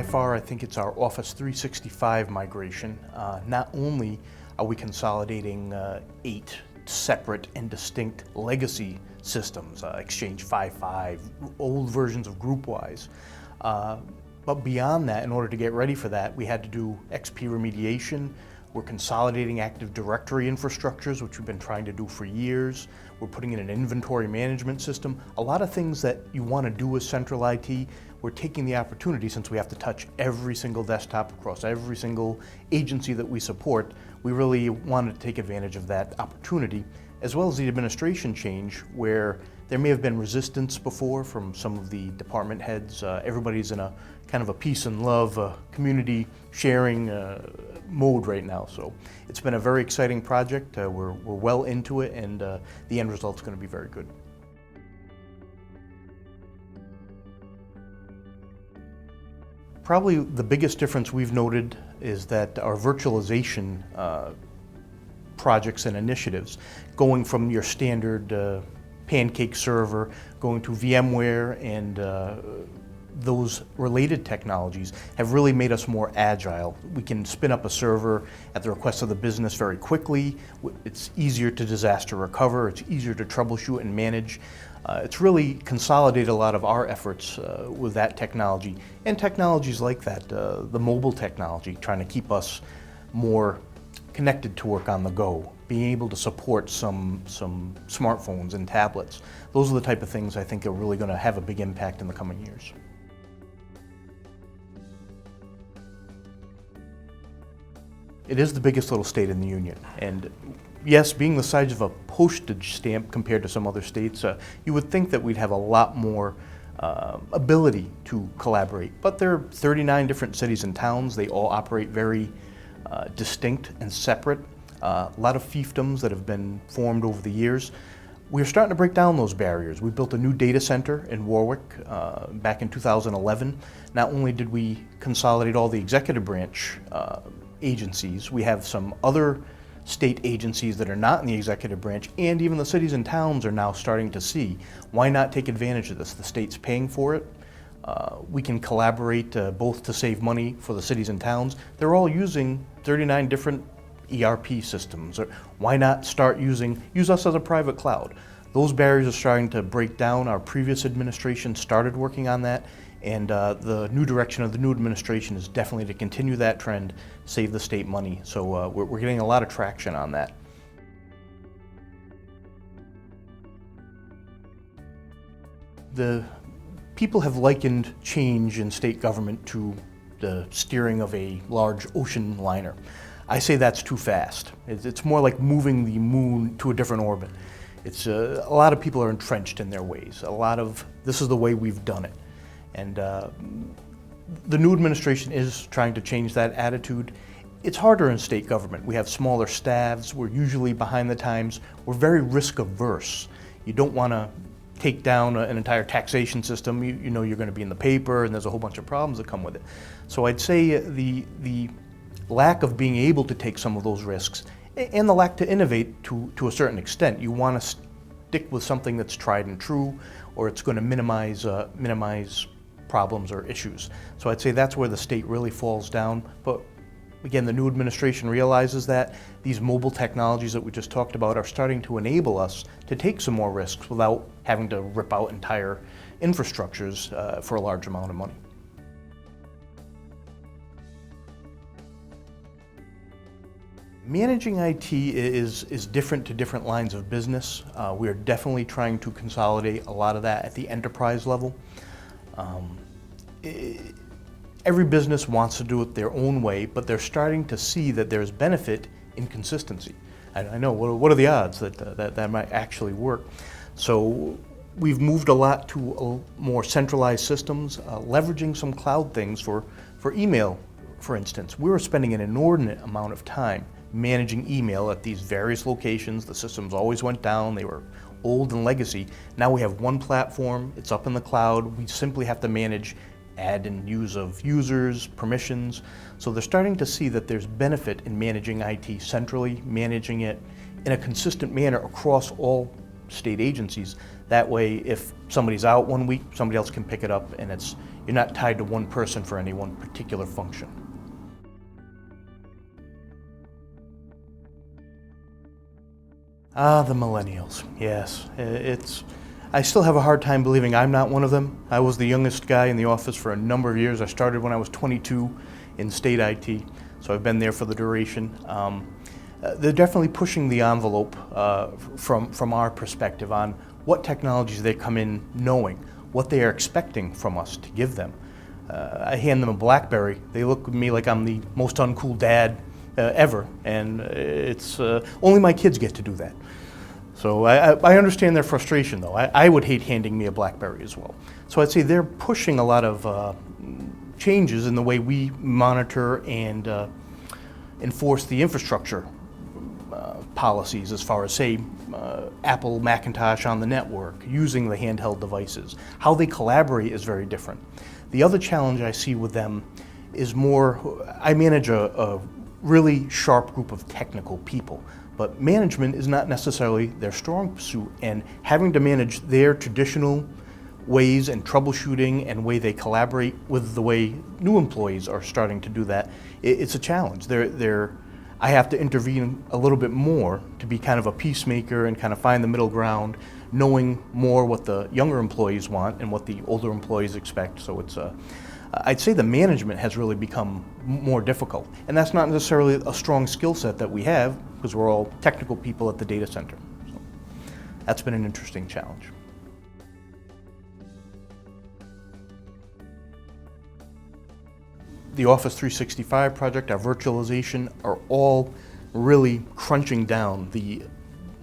far, I think it's our Office 365 migration. Not only are we consolidating 8 separate and distinct legacy systems, Exchange 5.5, old versions of GroupWise, but beyond that, in order to get ready for that, we had to do XP remediation. We're consolidating Active Directory infrastructures, which we've been trying to do for years. We're putting in an inventory management system. A lot of things that you want to do with central IT, we're taking the opportunity, since we have to touch every single desktop across every single agency that we support, we really wanted to take advantage of that opportunity, as well as the administration change, where there may have been resistance before from some of the department heads. Everybody's in a kind of a peace and love, community sharing mode right now. So it's been a very exciting project. We're well into it, and the end result's going to be very good. Probably the biggest difference we've noted is that our virtualization projects and initiatives, going from your standard Pancake server, going to VMware and those related technologies, have really made us more agile. We can spin up a server at the request of the business very quickly. It's easier to disaster recover. It's easier to troubleshoot and manage. It's really consolidated a lot of our efforts with that technology, and technologies like that, the mobile technology, trying to keep us more connected to work on the go, being able to support some smartphones and tablets. Those are the type of things I think are really going to have a big impact in the coming years. It is the biggest little state in the union, and yes, being the size of a postage stamp compared to some other states, you would think that we'd have a lot more ability to collaborate. But there are 39 different cities and towns. They all operate very distinct and separate. A lot of fiefdoms that have been formed over the years. We're starting to break down those barriers. We built a new data center in Warwick back in 2011. Not only did we consolidate all the executive branch agencies, we have some other state agencies that are not in the executive branch, and even the cities and towns are now starting to see, why not take advantage of this? The state's paying for it. We can collaborate both to save money for the cities and towns. They're all using 39 different ERP systems. Or why not start use us as a private cloud? Those barriers are starting to break down. Our previous administration started working on that, and the new direction of the new administration is definitely to continue that trend, save the state money. So we're getting a lot of traction on that. The people have likened change in state government to the steering of a large ocean liner. I say that's too fast. It's more like moving the moon to a different orbit. It's a lot of people are entrenched in their ways. This is the way we've done it. And the new administration is trying to change that attitude. It's harder in state government. We have smaller staffs. We're usually behind the times. We're very risk averse. You don't want to take down an entire taxation system. You know you're going to be in the paper, and there's a whole bunch of problems that come with it. So I'd say the lack of being able to take some of those risks, and the lack to innovate to a certain extent. You want to stick with something that's tried and true, or it's going to minimize problems or issues. So I'd say that's where the state really falls down. But again, the new administration realizes that these mobile technologies that we just talked about are starting to enable us to take some more risks without having to rip out entire infrastructures for a large amount of money. Managing IT is different to different lines of business. We are definitely trying to consolidate a lot of that at the enterprise level. Every business wants to do it their own way, but they're starting to see that there's benefit in consistency. I know, what are the odds that might actually work? So we've moved a lot to more centralized systems, leveraging some cloud things for email, for instance. We were spending an inordinate amount of time managing email at these various locations. The systems always went down. They were old and legacy. Now we have one platform. It's up in the cloud. We simply have to manage add and use of users, permissions. So they're starting to see that there's benefit in managing IT centrally, managing it in a consistent manner across all state agencies. That way, if somebody's out one week, somebody else can pick it up, and you're not tied to one person for any one particular function. Ah, the millennials, yes. I still have a hard time believing I'm not one of them. I was the youngest guy in the office for a number of years. I started when I was 22 in state IT, so I've been there for the duration. They're definitely pushing the envelope from our perspective on what technologies they come in knowing, what they are expecting from us to give them. I hand them a BlackBerry. They look at me like I'm the most uncool dad ever, and it's only my kids get to do that. So I understand their frustration, though. I would hate handing me a BlackBerry as well. So I'd say they're pushing a lot of changes in the way we monitor and enforce the infrastructure policies, as far as, say, Apple Macintosh on the network, using the handheld devices. How they collaborate is very different. The other challenge I see with them is more, I manage a really sharp group of technical people, but management is not necessarily their strong suit, and having to manage their traditional ways and troubleshooting and way they collaborate with the way new employees are starting to do that, it's a challenge. I have to intervene a little bit more to be kind of a peacemaker and kind of find the middle ground, knowing more what the younger employees want and what the older employees expect. So I'd say the management has really become more difficult. And that's not necessarily a strong skill set that we have, because we're all technical people at the data center. So that's been an interesting challenge. The Office 365 project, our virtualization, are all really crunching down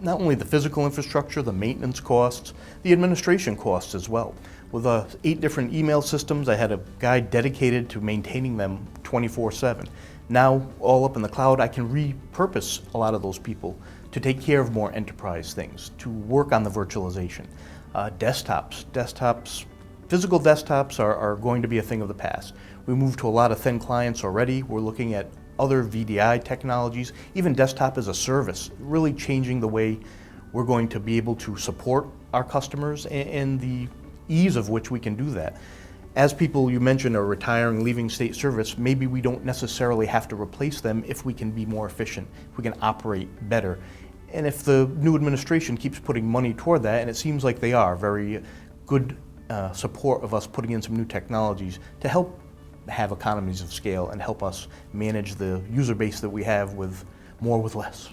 not only the physical infrastructure, the maintenance costs, the administration costs as well. With 8 different email systems, I had a guy dedicated to maintaining them 24/7. Now, all up in the cloud, I can repurpose a lot of those people to take care of more enterprise things, to work on the virtualization. Desktops, physical desktops are going to be a thing of the past. We moved to a lot of thin clients already. We're looking at other VDI technologies, even desktop as a service, really changing the way we're going to be able to support our customers and the ease of which we can do that. As people you mentioned are retiring, leaving state service, maybe we don't necessarily have to replace them if we can be more efficient, if we can operate better. And if the new administration keeps putting money toward that, and it seems like they are, very good support of us putting in some new technologies to help have economies of scale and help us manage the user base that we have with more with less.